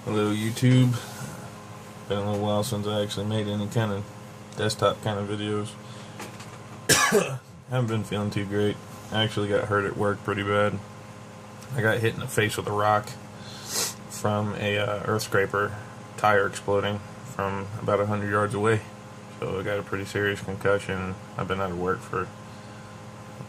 Hello YouTube. Been a little while since I actually made any kind of desktop kind of videos. Haven't been feeling too great. I actually got hurt at work pretty bad. I got hit in the face with a rock from a earth scraper tire exploding from about 100 yards away. So I got a pretty serious concussion. I've been out of work for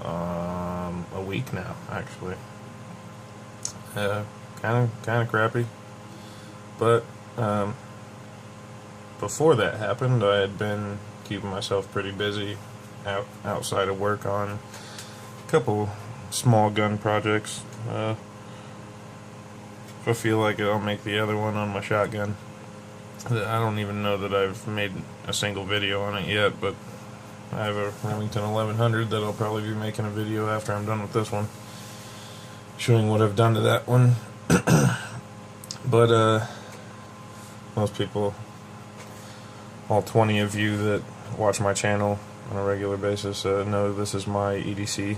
a week now, actually. Kind of crappy. But before that happened, I had been keeping myself pretty busy outside of work on a couple small gun projects. If I feel like it, I'll make the other one on my shotgun. I don't even know that I've made a single video on it yet, but I have a Remington 1100 that I'll probably be making a video after I'm done with this one, showing what I've done to that one. But most people, all 20 of you that watch my channel on a regular basis, know this is my EDC.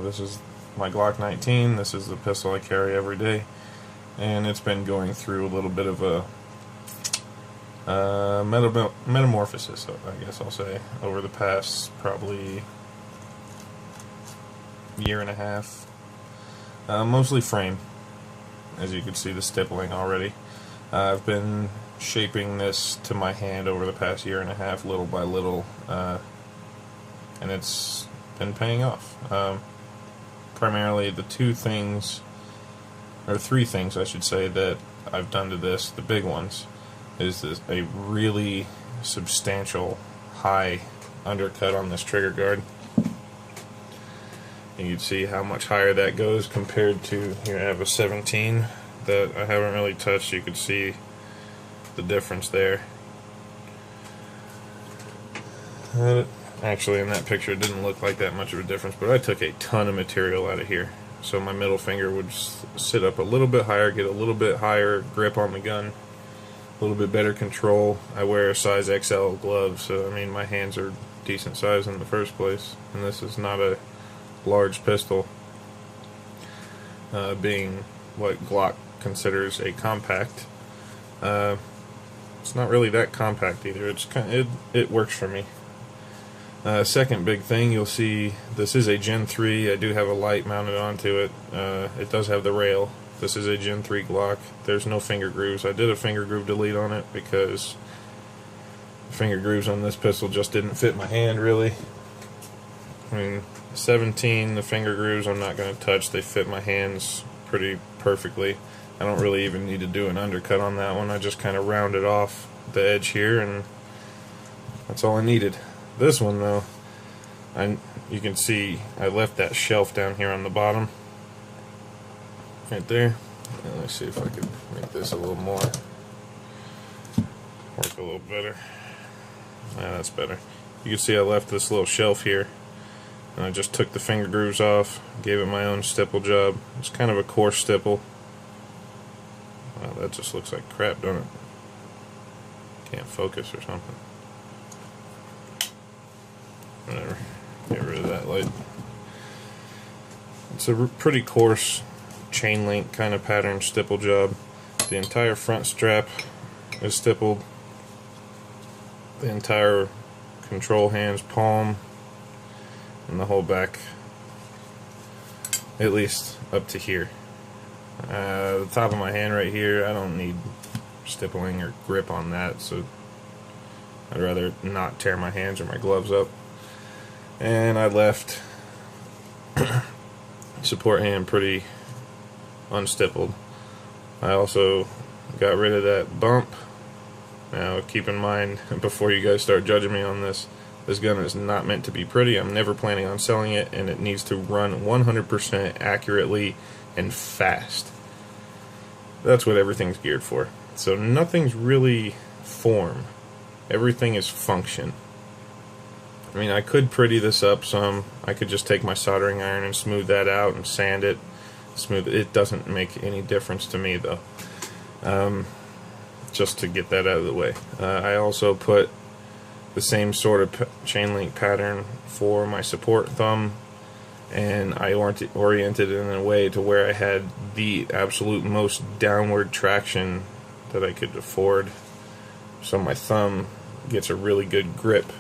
This is my Glock 19. This is the pistol I carry every day, and it's been going through a little bit of a metamorphosis, I guess I'll say, over the past probably year and a half. Mostly frame, as you can see the stippling already. I've been shaping this to my hand over the past year and a half, little by little, and it's been paying off. Primarily the three things I should say that I've done to this, the big ones, is a really substantial high undercut on this trigger guard. And you can see how much higher that goes compared to, here I have a 17 that I haven't really touched. You can see the difference there. Actually, in that picture it didn't look like that much of a difference, but I took a ton of material out of here. So my middle finger would sit up a little bit higher, get a little bit higher grip on the gun, a little bit better control. I wear a size XL glove, so I mean my hands are decent size in the first place, and this is not a large pistol, being what Glock considers a compact. It's not really that compact either. It's it works for me. Second big thing, you'll see this is a Gen 3. I do have a light mounted onto it. It does have the rail. This is a Gen 3 Glock. There's no finger grooves. I did a finger groove delete on it because the finger grooves on this pistol just didn't fit my hand really. I mean, 17, the finger grooves I'm not going to touch. They fit my hands pretty perfectly. I don't really even need to do an undercut on that one. I just kind of rounded off the edge here, and that's all I needed. This one though, you can see I left that shelf down here on the bottom, right there. And let's see if I can make this a little more work a little better. Yeah, that's better. You can see I left this little shelf here, and I just took the finger grooves off, gave it my own stipple job. It's kind of a coarse stipple. Wow, that just looks like crap, don't it? Can't focus or something. Whatever. Get rid of that light. It's a pretty coarse chain link kind of pattern stipple job. The entire front strap is stippled. The entire control hand's palm, and the whole back, at least up to here. The top of my hand right here, I don't need stippling or grip on that, so I'd rather not tear my hands or my gloves up. And I left support hand pretty unstippled. I also got rid of that bump. Now keep in mind, before you guys start judging me on this, this gun is not meant to be pretty. I'm never planning on selling it, and it needs to run 100% accurately and fast. That's what everything's geared for. So nothing's really form. Everything is function. I mean, I could pretty this up some. I could just take my soldering iron and smooth that out and sand it. It doesn't make any difference to me though. Just to get that out of the way. I also put the same sort of chain link pattern for my support thumb, and I oriented it in a way to where I had the absolute most downward traction that I could afford, so my thumb gets a really good grip.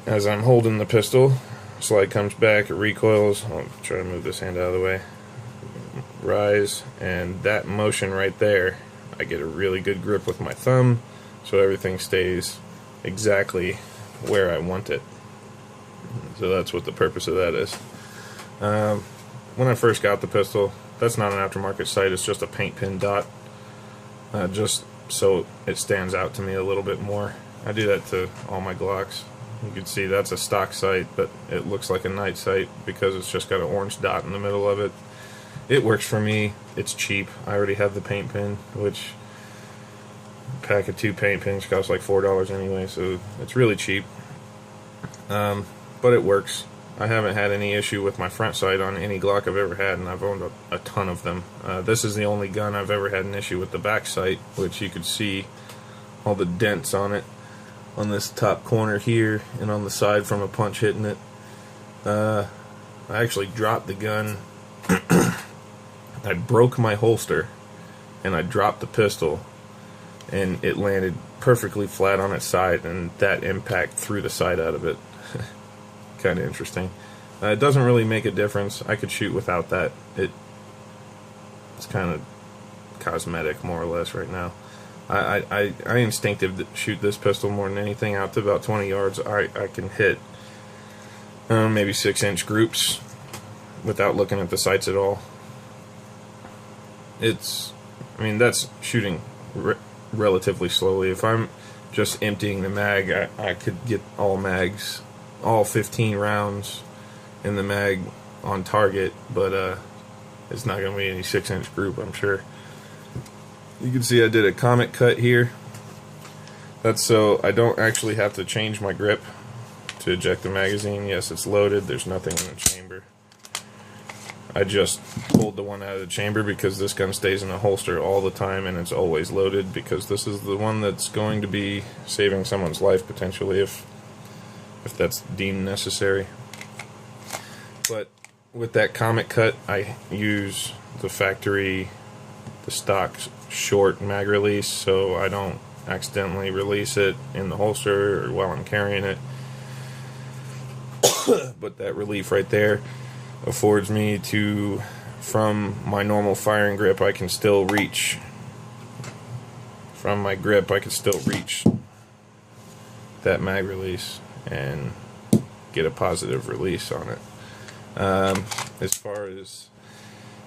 As I'm holding the pistol, slide comes back, it recoils. I'll try to move this hand out of the way. Rise, and that motion right there, I get a really good grip with my thumb, so everything stays exactly where I want it. So that's what the purpose of that is. When I first got the pistol, that's not an aftermarket sight, it's just a paint pen dot, just so it stands out to me a little bit more. I do that to all my Glocks. You can see that's a stock sight, but it looks like a night sight because it's just got an orange dot in the middle of it. It works for me. It's cheap. I already have the paint pen, which a pack of 2 paint pens costs like $4 anyway, so it's really cheap. But it works. I haven't had any issue with my front sight on any Glock I've ever had, and I've owned a ton of them. This is the only gun I've ever had an issue with the back sight, which you could see all the dents on it on this top corner here and on the side from a punch hitting it. I actually dropped the gun. I broke my holster and I dropped the pistol, and it landed perfectly flat on its side, and that impact threw the sight out of it. Kind of interesting. It doesn't really make a difference. I could shoot without that. It's kind of cosmetic, more or less, right now. I instinctive shoot this pistol more than anything. Out to about 20 yards, I can hit maybe 6-inch groups without looking at the sights at all. I mean, that's shooting relatively slowly. If I'm just emptying the mag, I could get all 15 rounds in the mag on target, but it's not going to be any 6-inch group, I'm sure. You can see I did a comet cut here. That's so I don't actually have to change my grip to eject the magazine. Yes, it's loaded. There's nothing in the chamber. I just pulled the one out of the chamber because this gun stays in a holster all the time, and it's always loaded because this is the one that's going to be saving someone's life potentially if that's deemed necessary. But with that comet cut, I use the stock short mag release, so I don't accidentally release it in the holster or while I'm carrying it. But that relief right there affords me to, from my normal firing grip, I can still reach. From my grip, I can still reach that mag release and get a positive release on it. As far as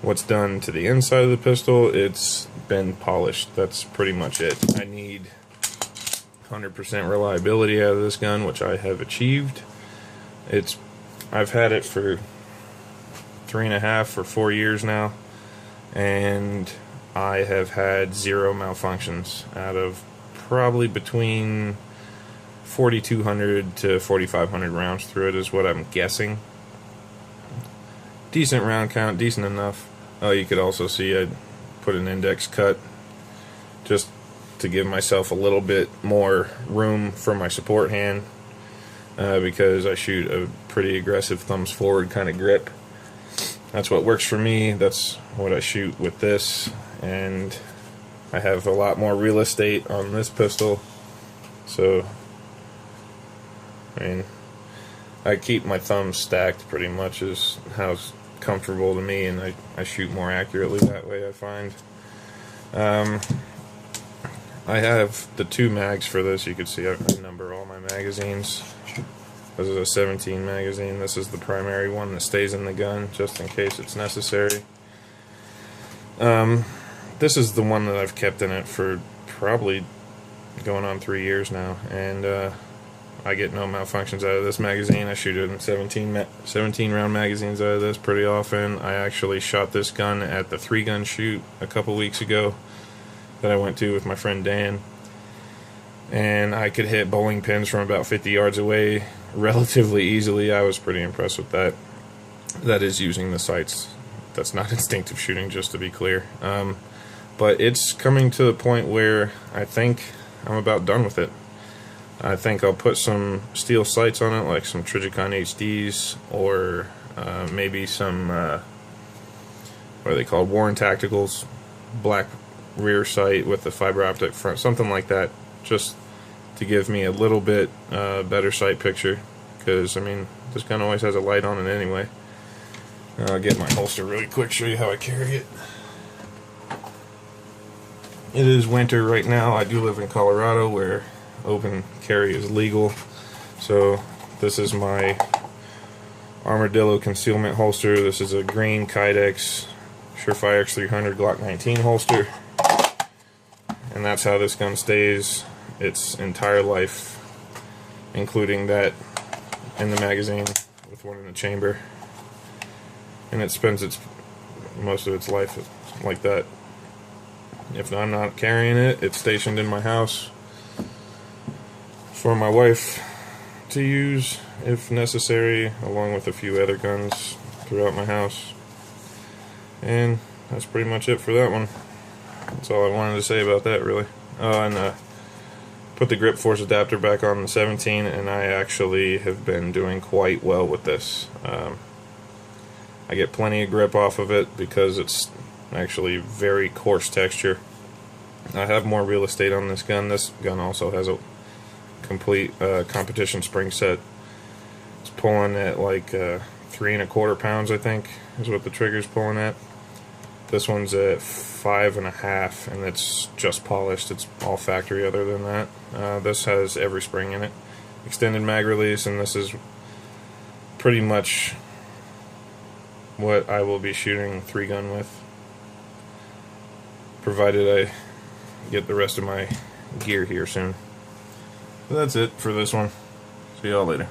what's done to the inside of the pistol, it's been polished. That's pretty much it. I need 100% reliability out of this gun, which I have achieved. I've had it for 3.5 or 4 years now, and I have had 0 malfunctions out of probably between 4,200 to 4,500 rounds through it is what I'm guessing. Decent round count, decent enough. Oh, you could also see I put an index cut just to give myself a little bit more room for my support hand, because I shoot a pretty aggressive thumbs forward kind of grip. That's what works for me. That's what I shoot with this, and I have a lot more real estate on this pistol, so I mean, I keep my thumbs stacked pretty much is how it's comfortable to me, and I shoot more accurately that way, I find. I have the 2 mags for this. You can see I number all my magazines. This is a 17 magazine. This is the primary one that stays in the gun just in case it's necessary. This is the one that I've kept in it for probably going on 3 years now, and I get no malfunctions out of this magazine. I shoot it in 17 round magazines out of this pretty often. I actually shot this gun at the 3-gun shoot a couple weeks ago that I went to with my friend Dan, and I could hit bowling pins from about 50 yards away relatively easily. I was pretty impressed with that. That is using the sights. That's not instinctive shooting, just to be clear. But it's coming to the point where I think I'm about done with it. I think I'll put some steel sights on it, like some Trigicon HDs, or maybe some, what are they called, Warren Tacticals, black rear sight with the fiber optic front, something like that, just to give me a little bit better sight picture, because I mean this gun always has a light on it anyway. I'll get my holster really quick, show you how I carry it. It is winter right now. I do live in Colorado where open carry is legal, so this is my Armadillo concealment holster. This is a green Kydex Surefire X300 Glock 19 holster, and that's how this gun stays its entire life, including that in the magazine with one in the chamber, and it spends most of its life like that. If I'm not carrying it, it's stationed in my house for my wife to use if necessary, along with a few other guns throughout my house. And that's pretty much it for that one. That's all I wanted to say about that, really. And put the grip force adapter back on the 17, and I actually have been doing quite well with this. I get plenty of grip off of it because it's actually very coarse texture. I have more real estate on this gun. This gun also has a complete competition spring set. It's pulling at like 3¼ pounds, I think, is what the trigger's pulling at. This one's at 5½, and it's just polished. It's all factory other than that. This has every spring in it. Extended mag release, and this is pretty much what I will be shooting 3-gun with, provided I get the rest of my gear here soon. So that's it for this one. See y'all later.